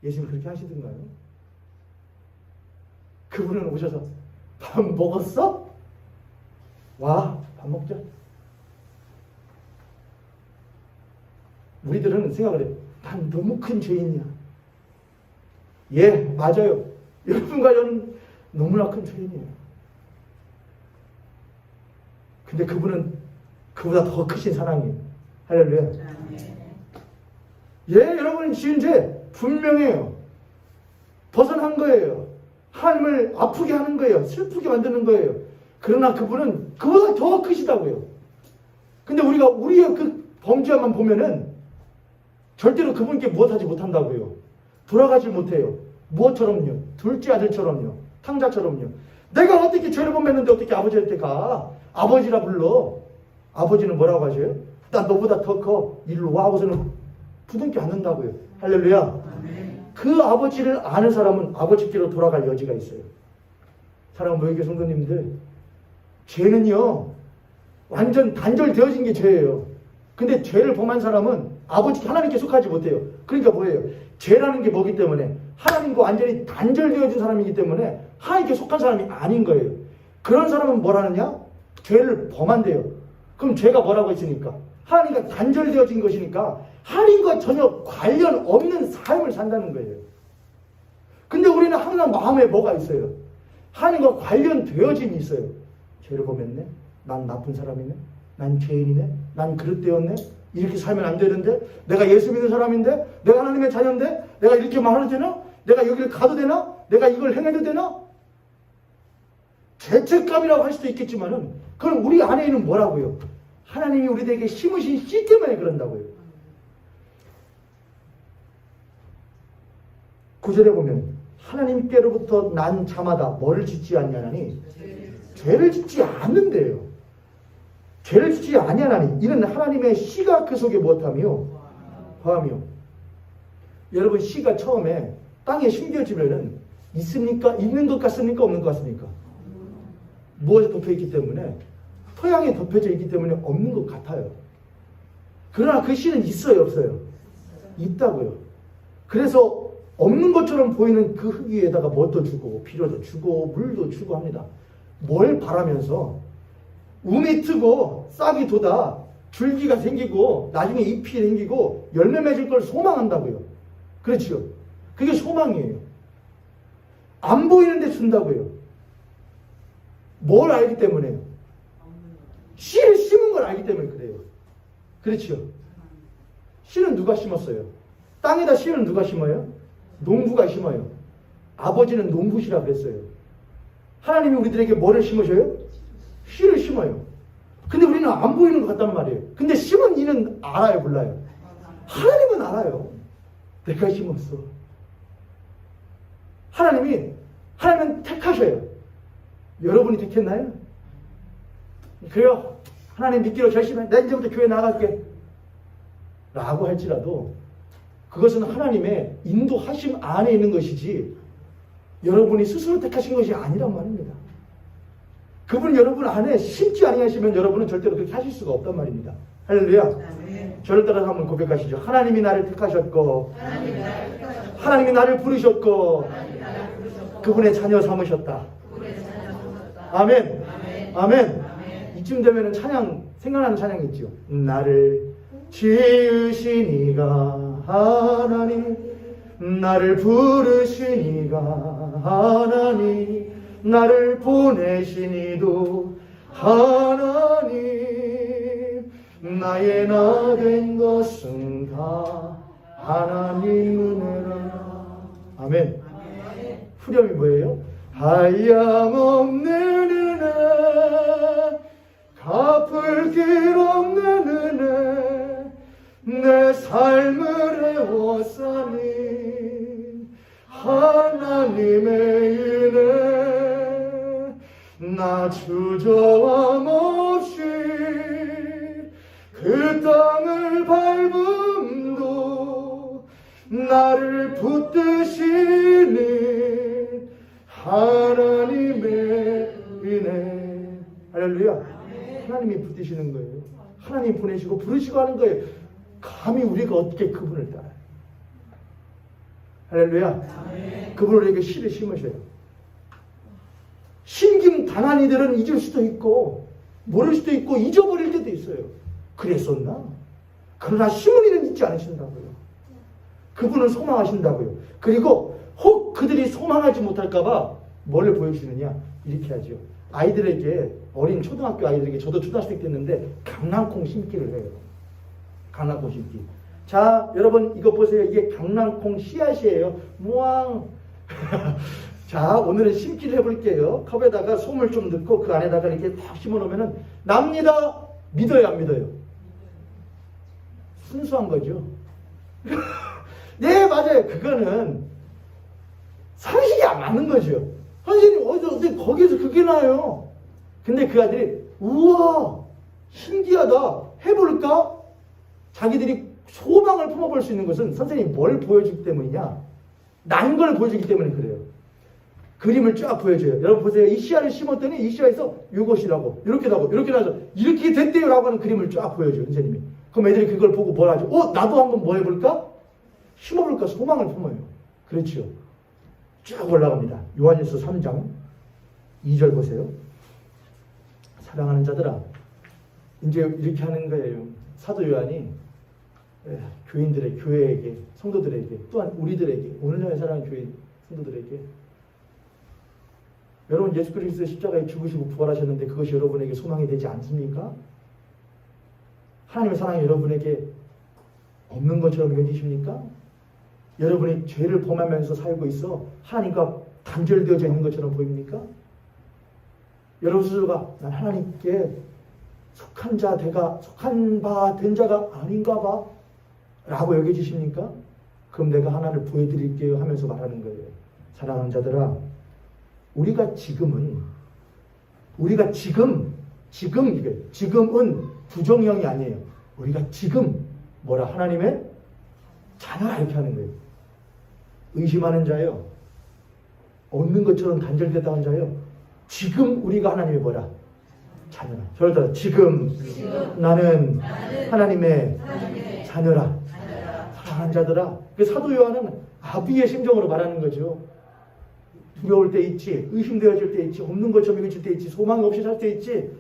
예수님 그렇게 하시던가요? 그분은 오셔서 밥 먹었어? 와, 밥 먹자. 우리들은 생각을 해요. 난 너무 큰 죄인이야. 예, 맞아요. 여러분과 저는 너무나 큰 죄인이에요. 근데 그분은 그보다 더 크신 사랑이에요. 할렐루야. 예, 여러분이 지은 죄 분명해요. 벗어난 거예요. 하나님을 아프게 하는 거예요. 슬프게 만드는 거예요. 그러나 그분은 그보다 더 크시다고요. 근데 우리가 우리의 그 범죄만 보면은 절대로 그분께 무엇하지 못한다고요. 돌아가지 못해요. 무엇처럼요? 둘째 아들처럼요. 탕자처럼요. 내가 어떻게 죄를 범했는데 어떻게 아버지한테 가? 아버지라 불러. 아버지는 뭐라고 하셔요? 난 너보다 더 커. 일로 와 하고서는 부둥켜 안는다고요. 할렐루야. 그 아버지를 아는 사람은 아버지께로 돌아갈 여지가 있어요. 사랑하는 모여교회 성도님들, 죄는요 완전 단절되어진 게 죄예요. 근데 죄를 범한 사람은 아버지 하나님께 속하지 못해요. 그러니까 뭐예요? 죄라는 게 뭐기 때문에 하나님과 완전히 단절되어진 사람이기 때문에 하나님께 속한 사람이 아닌 거예요. 그런 사람은 뭐라느냐? 죄를 범한대요. 그럼 죄가 뭐라고 했으니까? 하나님과 단절되어진 것이니까 하나님과 전혀 관련 없는 삶을 산다는 거예요. 근데 우리는 항상 마음에 뭐가 있어요? 하나님과 관련되어짐이 있어요. 죄를 범했네? 난 나쁜 사람이네? 난 죄인이네? 난 그릇되었네? 이렇게 살면 안 되는데? 내가 예수 믿는 사람인데? 내가 하나님의 자녀인데? 내가 이렇게 말해도 되나? 내가 여기를 가도 되나? 내가 이걸 행해도 되나? 죄책감이라고 할 수도 있겠지만은 그건 우리 안에 있는 뭐라고요? 하나님이 우리에게 심으신 씨 때문에 그런다고요. 9절에 보면 하나님께로부터 난 자마다 뭐를 짓지 아니하나니 죄를 짓지 않는데요. 죄를 짓지 아니하나니 이는 하나님의 씨가 그 속에 무엇하며 거하며. 여러분, 씨가 처음에 땅에 심겨지면은 있습니까? 있는 것 같습니까? 없는 것 같습니까? 무엇에 덮여있기 때문에, 토양에 덮여져 있기 때문에 없는 것 같아요. 그러나 그 씨는 있어요, 없어요? 있다고요. 그래서 없는 것처럼 보이는 그 흙 위에다가 뭣도 주고 비료도 주고 물도 주고 합니다. 뭘 바라면서 움이 트고 싹이 돋아 줄기가 생기고 나중에 잎이 생기고 열매 맺을 걸 소망한다고요. 그렇죠? 그게 소망이에요. 안 보이는데 준다고요. 뭘 알기 때문에요? 씨를 심은 걸 알기 때문에 그래요. 그렇죠? 씨는 누가 심었어요? 땅에다 씨를 누가 심어요? 농부가 심어요. 아버지는 농부시라 그랬어요. 하나님이 우리들에게 뭐를 심으셔요? 씨를 심어요. 근데 우리는 안 보이는 것 같단 말이에요. 근데 심은 이는 알아요, 몰라요? 하나님은 알아요. 내가 심었어. 하나님은 택하셔요. 여러분이 택했나요? 그래요. 하나님 믿기로 결심해. 나 이제부터 교회 나갈게. 라고 할지라도 그것은 하나님의 인도하심 안에 있는 것이지 여러분이 스스로 택하신 것이 아니란 말입니다. 그분 여러분 안에 심지 아니하시면 여러분은 절대로 그렇게 하실 수가 없단 말입니다. 할렐루야. 저를 따라서 한번 고백하시죠. 하나님이 나를 택하셨고 하나님이 나를 부르셨고 그분의 자녀 삼으셨다. 아멘. 아멘. 이쯤 되면 생각나는 찬양이 있죠. 나를 지으신 이가 하나님, 나를 부르신 이가 하나님, 나를 보내신 이도 하나님, 나의 나 된 것은 다 하나님 은혜라. 아멘. 후렴이 뭐예요? 한량없는 은혜, 갚을 길 없는 은혜, 내 삶을 애워싸니 하나님의 은혜, 나 주저함 없이 그 땅을 밟음도 나를 붙드시니 하나님의 은혜. 할렐루야. 하나님이 붙드시는 거예요. 하나님 보내시고 부르시고 하는 거예요. 감히 우리가 어떻게 그분을 따라요? 할렐루야. 그분을 우리에게 씨를 심으셔요. 심김 당한 이들은 잊을 수도 있고 모를 수도 있고 잊어버릴 때도 있어요. 그랬었나? 그러나 심은 이는 잊지 않으신다고요. 그분을 소망하신다고요. 그리고 혹 그들이 소망하지 못할까봐 뭘 보여주시느냐? 이렇게 하죠. 아이들에게, 어린 초등학교 아이들에게, 저도 초등학생 때 했는데 강낭콩 심기를 해요. 강낭콩 심기. 자, 여러분 이거 보세요. 이게 강낭콩 씨앗이에요. 무왕. 자, 오늘은 심기를 해볼게요. 컵에다가 솜을 좀 넣고 그 안에다가 이렇게 탁 심어놓으면 납니다. 믿어요, 안 믿어요? 순수한 거죠. 네, 맞아요. 그거는 상식이 안 맞는 거죠. 선생님, 어디 거기서 그게 나요. 근데 그 아들이, 우와, 신기하다. 해볼까? 자기들이 소망을 품어볼 수 있는 것은 선생님이 뭘 보여주기 때문이냐? 난 걸 보여주기 때문에 그래요. 그림을 쫙 보여줘요. 여러분 보세요. 이 씨앗을 심었더니 이 씨앗에서 이것이라고, 이렇게 나고, 이렇게 나서, 이렇게 됐대요. 라고 하는 그림을 쫙 보여줘요. 선생님이. 그럼 애들이 그걸 보고 뭘 하죠? 나도 한번 뭐 해볼까? 심어볼까? 소망을 품어요. 그렇죠. 쭉 올라갑니다. 요한일서 3장 2절 보세요. 사랑하는 자들아, 이제 이렇게 하는 거예요. 사도 요한이 교인들의, 교회에게, 성도들에게, 또한 우리들에게, 오늘날 사랑하는 교인 성도들에게, 여러분 예수 그리스도의 십자가에 죽으시고 부활하셨는데 그것이 여러분에게 소망이 되지 않습니까? 하나님의 사랑이 여러분에게 없는 것처럼 여기십니까? 여러분이 죄를 범하면서 살고 있어 하나님과 단절되어져 있는 것처럼 보입니까? 여러분 스스로가 난 하나님께 속한 바 된 자가 아닌가 봐 라고 여겨지십니까? 그럼 내가 하나를 보여드릴게요 하면서 말하는 거예요. 사랑하는 자들아, 우리가 지금은 부정형이 아니에요. 우리가 지금 뭐라? 하나님의 자녀라 이렇게 하는 거예요. 의심하는 자요, 없는 것처럼 단절됐다는 자요, 지금 우리가 하나님의 뭐라? 자녀라. 저를 따라 지금 나는 하나님의 자녀라. 사랑하는 자들아. 그 사도 요한은 아비의 심정으로 말하는 거죠. 두려울 때 있지, 의심되어질 때 있지, 없는 것처럼 여겨질 때 있지, 소망이 없이 살 때 있지.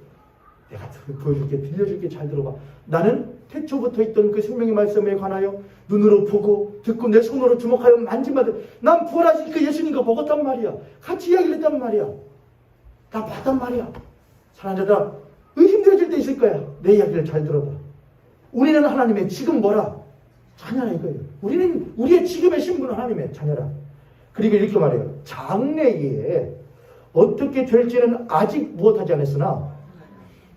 내가 보여줄게, 들려줄게, 잘 들어봐. 나는 태초부터 있던 그 생명의 말씀에 관하여 눈으로 보고 듣고 내 손으로 주목하여 만지마다 난 부활하신 그 예수님과 먹었단 말이야. 같이 이야기를 했단 말이야. 나 봤단 말이야. 사랑하는 자들아, 의심되어질 때 있을 거야. 내 이야기를 잘 들어봐. 우리는 하나님의 지금 뭐라? 자녀라 이거예요. 우리는 우리의 지금의 신분은 하나님의 자녀라. 그리고 이렇게 말해요. 장래에 어떻게 될지는 아직 무엇하지 않았으나,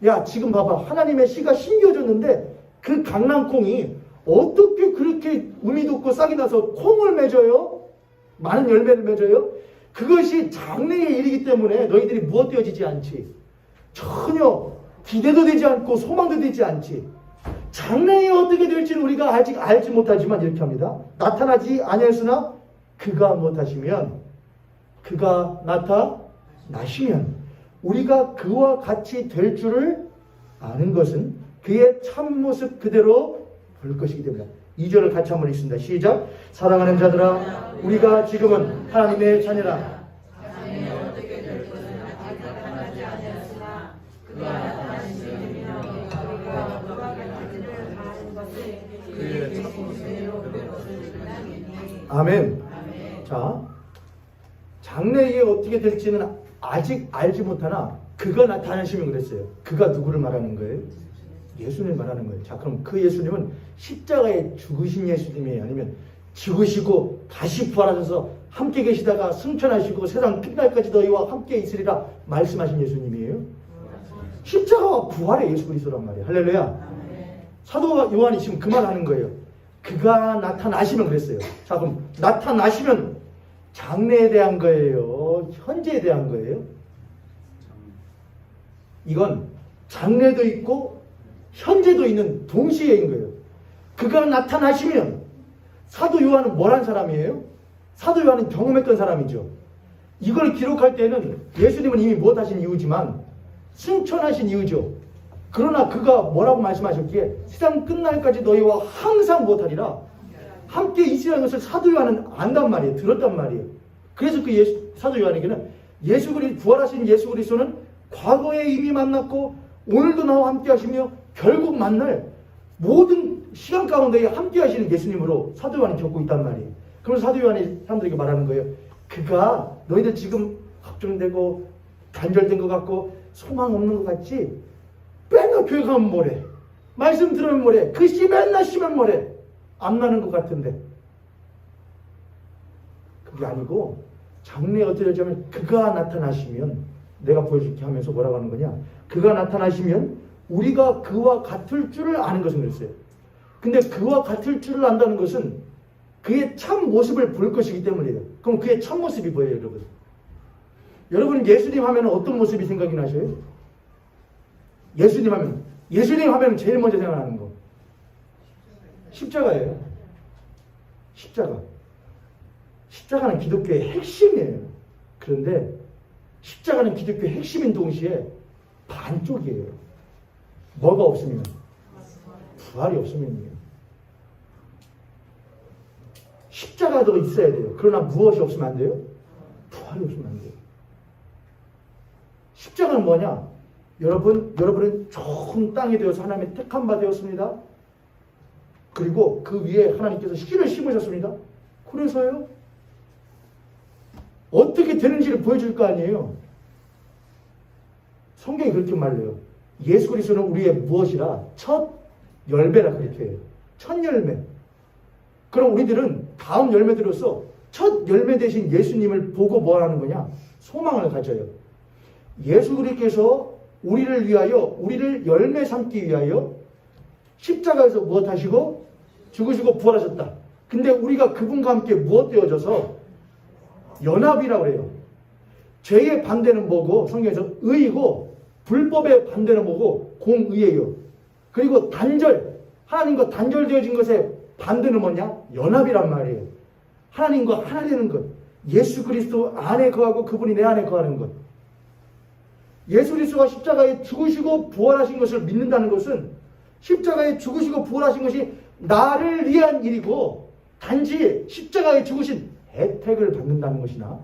야 지금 봐봐, 하나님의 씨가 심겨졌는데 그 강낭콩이 어떻게 그렇게 우미 돋고 싹이 나서 콩을 맺어요? 많은 열매를 맺어요? 그것이 장래의 일이기 때문에 너희들이 무엇되어지지 않지. 전혀 기대도 되지 않고 소망도 되지 않지. 장래에 어떻게 될지는 우리가 아직 알지 못하지만 이렇게 합니다. 나타나지 아니하였으나 그가 못하시면, 그가 나타나시면 우리가 그와 같이 될 줄을 아는 것은 그의 참모습 그대로 볼 것이기 때문에. 2절을 같이 한번 읽습니다. 시작. 사랑하는 자들아, 우리가 지금은 하나님의 자녀라. 장래에 어떻게 될 것은 아직 나타나지 아니하였으나 그가 나타나시면 우리가 그와 같이 될 줄을 아는 것은 그의 참모습 그대로 볼 것을 믿나니. 아멘. 자, 장래에 어떻게 될지는 아직 알지 못하나 그가 나타나시면 그랬어요. 그가 누구를 말하는 거예요? 예수님을 말하는 거예요. 자, 그럼 그 예수님은 십자가에 죽으신 예수님이에요? 아니면 죽으시고 다시 부활하셔서 함께 계시다가 승천하시고 세상 끝날까지 너희와 함께 있으리라 말씀하신 예수님이에요? 십자가와 부활의 예수 그리스도란 말이에요. 할렐루야. 사도 요한이 지금 그 말하는 거예요. 그가 나타나시면 그랬어요. 자, 그럼 나타나시면 장래에 대한 거예요? 현재에 대한 거예요? 이건 장래도 있고 현재도 있는 동시에인 거예요. 그가 나타나시면, 사도 요한은 뭐란 사람이에요? 사도 요한은 경험했던 사람이죠. 이걸 기록할 때는 예수님은 이미 무엇하신 이유지만 승천하신 이유죠. 그러나 그가 뭐라고 말씀하셨기에 세상 끝날까지 너희와 항상 무엇하리라? 함께 있으라는 것을 사도 요한은 안단 말이에요. 들었단 말이에요. 그래서 그 사도 요한에게는 부활하신 예수 그리스도는 과거에 이미 만났고 오늘도 나와 함께 하시며 결국 만날 모든 시간 가운데 함께 하시는 예수님으로 사도 요한이 겪고 있단 말이에요. 그러면서 사도 요한이 사람들에게 말하는 거예요. 그가 너희들 지금 걱정되고 단절된 것 같고 소망 없는 것 같지? 맨날 교회 가면 뭐래? 말씀 들으면 뭐래? 글씨 맨날 쉬면 뭐래? 안 나는 것 같은데. 그게 아니고 장래에 어떻게 되냐면 그가 나타나시면, 내가 보여줄게 하면서 뭐라고 하는 거냐? 그가 나타나시면 우리가 그와 같을 줄을 아는 것은 그랬어요. 근데 그와 같을 줄을 안다는 것은 그의 참 모습을 볼 것이기 때문이에요. 그럼 그의 참 모습이 뭐예요, 여러분? 여러분 예수님 하면 어떤 모습이 생각이 나셔요? 예수님 하면 제일 먼저 생각나는 거 십자가예요. 십자가는 기독교의 핵심이에요. 그런데 십자가는 기독교의 핵심인 동시에 반쪽이에요. 뭐가 없으면? 부활이 없으면요. 십자가도 있어야 돼요. 그러나 무엇이 없으면 안 돼요? 부활이 없으면 안 돼요. 십자가는 뭐냐? 여러분은 좋은 땅이 되어서 하나님의 택한 바 되었습니다. 그리고 그 위에 하나님께서 씨를 심으셨습니다. 그래서요? 어떻게 되는지를 보여줄 거 아니에요? 성경이 그렇게 말해요. 예수 그리스도는 우리의 무엇이라? 첫 열매라 그렇게 해요. 첫 열매. 그럼 우리들은 다음 열매들로서 첫 열매 되신 예수님을 보고 뭐 하는 거냐? 소망을 가져요. 예수 그리스도께서 우리를 위하여, 우리를 열매 삼기 위하여 십자가에서 무엇 하시고 죽으시고 부활하셨다. 근데 우리가 그분과 함께 무엇 되어져서 연합이라고 그래요. 죄의 반대는 뭐고? 성경에서 의이고, 불법의 반대는 뭐고? 공의예요. 그리고 하나님과 단절되어진 것의 반대는 뭐냐? 연합이란 말이에요. 하나님과 하나 되는 것. 예수 그리스도 안에 거하고 그분이 내 안에 거하는 것. 예수 그리스도가 십자가에 죽으시고 부활하신 것을 믿는다는 것은 십자가에 죽으시고 부활하신 것이 나를 위한 일이고, 단지 십자가에 죽으신 혜택을 받는다는 것이나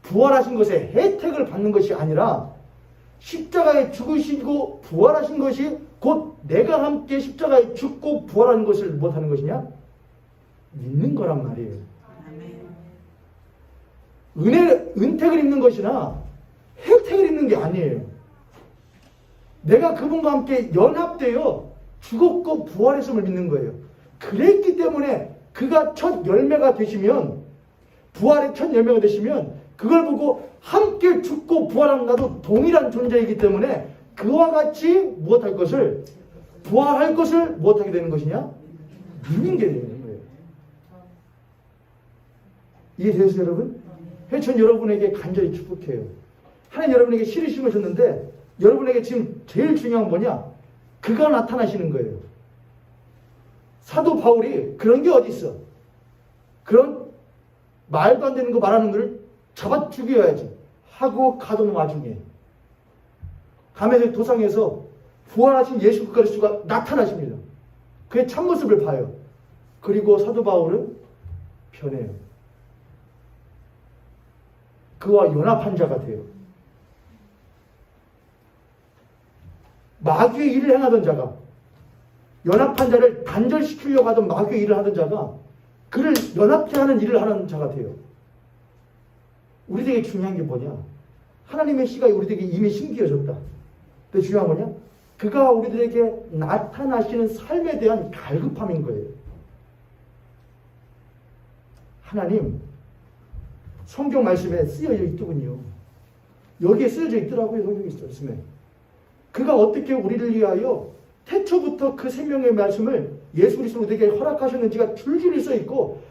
부활하신 것의 혜택을 받는 것이 아니라 십자가에 죽으시고 부활하신 것이 곧 내가 함께 십자가에 죽고 부활하는 것을 못하는 것이냐? 믿는 거란 말이에요. 은택을 입는 것이나 혜택을 입는 게 아니에요. 내가 그분과 함께 연합되어 죽었고 부활했음을 믿는 거예요. 그랬기 때문에 그가 첫 열매가 되시면, 부활의 첫 열매가 되시면 그걸 보고 함께 죽고 부활한 나도 동일한 존재이기 때문에 그와 같이 무엇할 것을, 부활할 것을 무엇하게 되는 것이냐? 누리게 되는 거예요. 이해되세요, 여러분? 전 여러분에게 간절히 축복해요. 하나님 여러분에게 씨를 심으셨는데 여러분에게 지금 제일 중요한 건 뭐냐? 그가 나타나시는 거예요. 사도 바울이 그런 게 어디 있어? 그런 말도 안 되는 거 말하는 걸 잡아 죽여야지 하고 가던 와중에 담에색 도상에서 부활하신 예수 그리스도가 나타나십니다. 그의 참모습을 봐요. 그리고 사도 바울은 변해요. 그와 연합한 자가 돼요. 마귀의 일을 행하던 자가, 연합한 자를 단절시키려고 하던 마귀의 일을 하던 자가 그를 연합케 하는 일을 하는 자가 돼요. 우리에게 중요한 게 뭐냐? 하나님의 씨가 우리에게 이미 심겨졌다. 근데 중요한 거냐? 그가 우리들에게 나타나시는 삶에 대한 갈급함인 거예요. 하나님, 성경 말씀에 쓰여져 있더군요. 여기에 쓰여져 있더라고요, 성경 말씀에. 그가 어떻게 우리를 위하여 태초부터 그 생명의 말씀을 예수 그리스도 우리에게 허락하셨는지가 줄줄이 써 있고,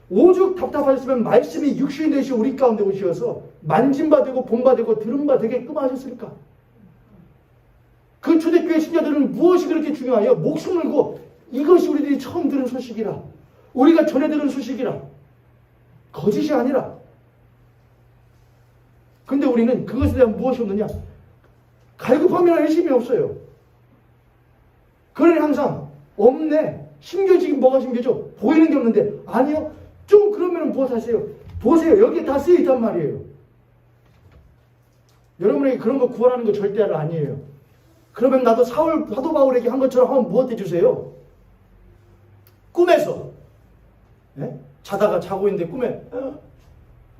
오죽 답답하셨으면 말씀이 육신이 되시어 우리 가운데 오시어서 만진바 되고 본바 되고 들은바 되게끔 하셨을까? 그 초대교회 신자들은 무엇이 그렇게 중요하여 목숨 걸고 이것이 우리들이 처음 들은 소식이라, 우리가 전해 들은 소식이라, 거짓이 아니라. 근데 우리는 그것에 대한 무엇이 없느냐? 갈급함이나 열심이 없어요. 그러니 항상 없네. 심겨지긴 뭐가 심겨져? 보이는 게 없는데. 아니요. 좀 그러면 무엇 하세요? 보세요. 여기에 다 쓰여 있단 말이에요. 여러분에게 그런 거 구원하는 거 절대 아니에요. 그러면 나도 사도 바울에게 한 것처럼 하면 무엇 해주세요? 꿈에서, 네? 자다가 자고 있는데 꿈에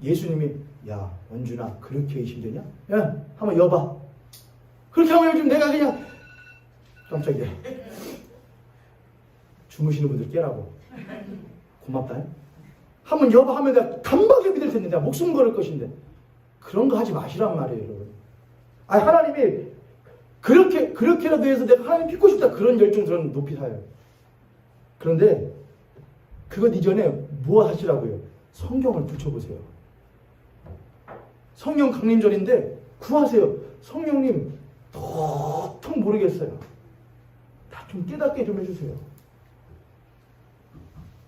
예수님이, 야 원준아 그렇게 힘드냐? 야 한번 여봐. 그렇게 하면 요즘 내가 그냥 깜짝이야. 주무시는 분들 깨라고. 고맙다. 한번 여봐 하면 내가 단박에 믿을 텐데, 내가 목숨 걸을 것인데. 그런 거 하지 마시란 말이에요, 여러분. 아니, 하나님이 그렇게라도 해서 내가 하나님 믿고 싶다, 그런 열정 저는 높이 사요. 그런데 그것 이전에 무엇 하시라고요? 성경을 붙여보세요. 성령 강림절인데 구하세요. 성령님 도통 모르겠어요. 다 좀 깨닫게 좀 해주세요.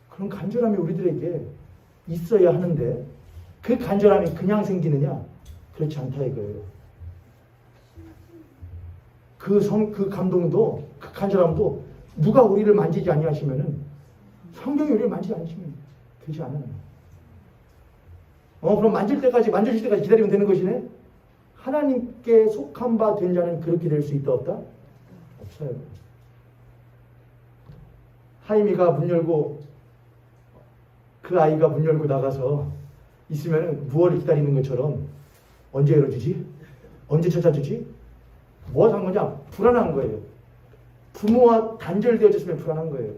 그런 간절함이 우리들에게 있어야 하는데 그 간절함이 그냥 생기느냐? 그렇지 않다 이거예요. 그 감동도, 그 간절함도 누가 우리를 만지지 아니하시면은, 성경이 우리를 만지지 않으시면 되지 않아요. 그럼 만지실 때까지 기다리면 되는 것이네? 하나님께 속한 바 된 자는 그렇게 될 수 있다 없다? 없어요. 하임이가 문 열고, 그 아이가 문 열고 나가서 있으면 무엇을 기다리는 것처럼 언제 열어주지? 언제 찾아주지? 뭐가 한 거냐? 불안한 거예요. 부모와 단절되어졌으면 불안한 거예요.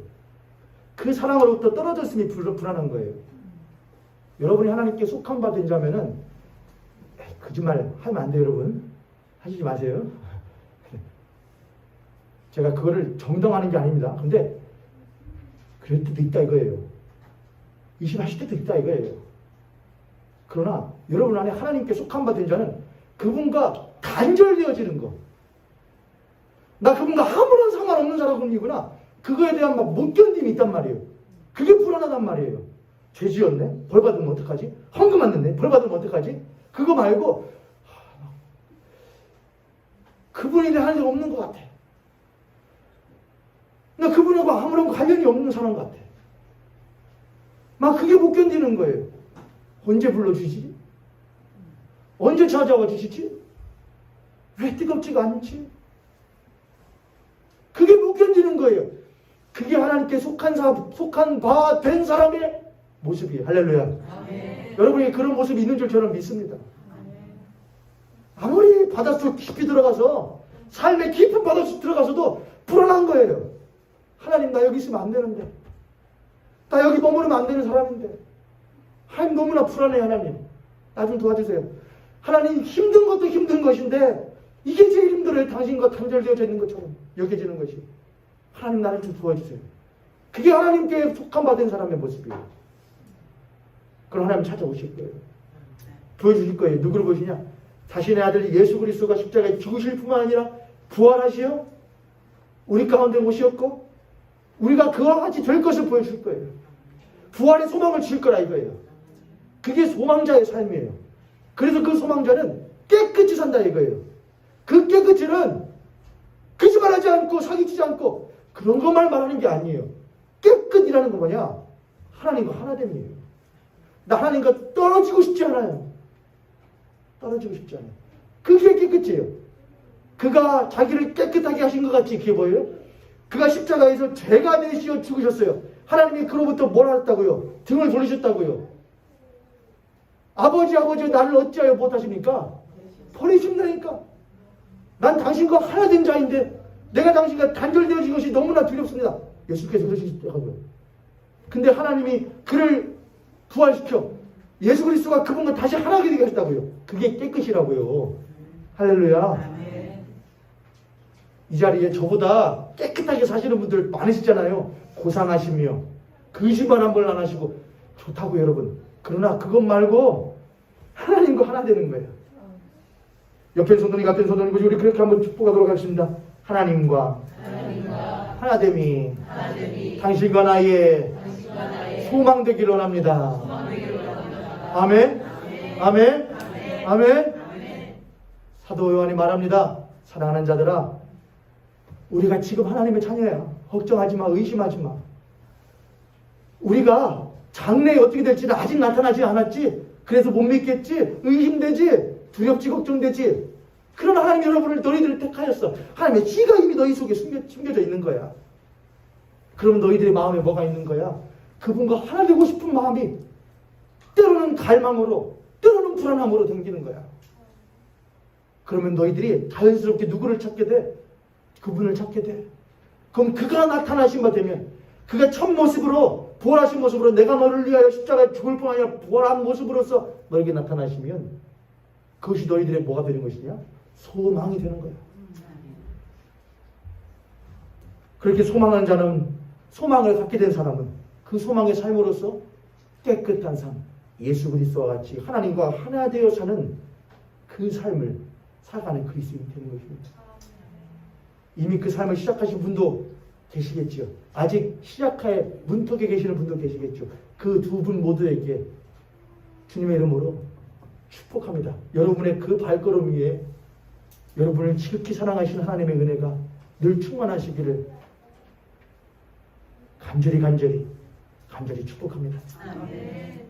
그 사랑으로부터 떨어졌으니 불안한 거예요. 여러분이 하나님께 속한 바 된 자면은, 거짓말 하면 안 돼요, 여러분. 하시지 마세요. 제가 그거를 정당하는 게 아닙니다. 근데 그럴 때도 있다 이거예요. 의심하실 때도 있다 이거예요. 그러나 여러분 안에 하나님께 속한 바 된 자는 그분과 단절되어지는 거. 나 그분과 아무런 상관없는 사람이구나. 그거에 대한 막 못 견딤이 있단 말이에요. 그게 불안하단 말이에요. 죄 지었네? 벌 받으면 어떡하지? 헌금 안 냈네? 벌 받으면 어떡하지? 그거 말고 그분이 내 하는 일 없는 것 같아. 나 그분하고 아무런 관련이 없는 사람 같아. 막 그게 못 견디는 거예요. 언제 불러주시지? 언제 찾아와 주시지? 왜 뜨겁지가 않지? 그게 못 견디는 거예요. 그게 하나님께 속한 바 된 사람의 모습이에요. 할렐루야. 아멘. 여러분이 그런 모습이 있는 줄 저는 믿습니다. 아무리 바닷속 깊이 들어가서, 삶의 깊은 바닷속 들어가서도 불안한 거예요. 하나님 나 여기 있으면 안 되는데, 나 여기 머무르면 안 되는 사람인데. 하나님 너무나 불안해. 하나님 나 좀 도와주세요. 하나님 힘든 것도 힘든 것인데 이게 제일 힘들어요. 당신과 단절되어져 있는 것처럼 여겨지는 것이. 하나님 나를 좀 도와주세요. 그게 하나님께 속함받은 사람의 모습이에요. 그럼 하나님 찾아오실 거예요. 보여주실 거예요. 누구를 보시냐? 자신의 아들 예수 그리스도가 십자가에 죽으실 뿐만 아니라 부활하시어 우리 가운데 오셨고 우리가 그와 같이 될 것을 보여줄 거예요. 부활의 소망을 줄 거라 이거예요. 그게 소망자의 삶이에요. 그래서 그 소망자는 깨끗이 산다 이거예요. 그 깨끗이는 거짓말하지 않고 사기치지 않고 그런 것만 말하는 게 아니에요. 깨끗이라는 건 뭐냐? 하나님과 하나됨이에요. 나 하나님과 떨어지고 싶지 않아요. 떨어지고 싶지 않아요. 그게 깨끗이에요. 그가 자기를 깨끗하게 하신 것 같이 그게 뭐예요? 그가 십자가에서 죄가 되시어 죽으셨어요. 하나님이 그로부터 뭘 하셨다고요? 등을 돌리셨다고요. 아버지 나를 어찌하여 못하십니까? 버리신다니까. 난 당신과 하나된 자인데 내가 당신과 단절되어진 것이 너무나 두렵습니다. 예수께서 그러시더라고요. 근데 하나님이 그를 부활시켜 예수 그리스도가 그분과 다시 하나가 되게 하셨다고요. 그게 깨끗이라고요. 할렐루야. 이 자리에 저보다 깨끗하게 사시는 분들 많으시잖아요. 고상하시며 거짓말 한 번 안 하시고 좋다고 여러분. 그러나 그것 말고 하나님과 하나 되는 거예요. 옆에 손들이 같은 손들이 우리 그렇게 한번 축복하도록 하겠습니다. 하나님과 하나됨이 당신과 나의 소망 되기를 원합니다. 아멘. 아멘. 아멘. 사도 요한이 말합니다. 사랑하는 자들아, 우리가 지금 하나님의 자녀야. 걱정하지 마, 의심하지 마. 우리가 장래에 어떻게 될지는 아직 나타나지 않았지. 그래서 못 믿겠지. 의심되지. 두렵지, 걱정되지. 그러나 하나님 여러분을 너희들을 택하였어. 하나님의 지가 이미 너희 속에 숨겨져 있는 거야. 그럼 너희들의 마음에 뭐가 있는 거야? 그분과 하나 되고 싶은 마음이 때로는 갈망으로, 때로는 불안함으로 댕기는 거야. 그러면 너희들이 자연스럽게 누구를 찾게 돼? 그분을 찾게 돼. 그럼 그가 나타나신 바 되면, 그가 첫 모습으로, 부활하신 모습으로 내가 너를 위하여 십자가에 죽을 뿐 아니라 부활한 모습으로서 너에게 나타나시면 그것이 너희들의 뭐가 되는 것이냐? 소망이 되는 거야. 그렇게 소망하는 자는, 소망을 갖게 된 사람은 그 소망의 삶으로서 깨끗한 삶, 예수 그리스도와 같이 하나님과 하나 되어 사는 그 삶을 살아가는 그리스도인이 되는 것입니다. 이미 그 삶을 시작하신 분도 계시겠지요. 아직 시작할 문턱에 계시는 분도 계시겠죠. 그 두 분 모두에게 주님의 이름으로 축복합니다. 여러분의 그 발걸음 위에 여러분을 지극히 사랑하시는 하나님의 은혜가 늘 충만하시기를 간절히 축복합니다. 아멘.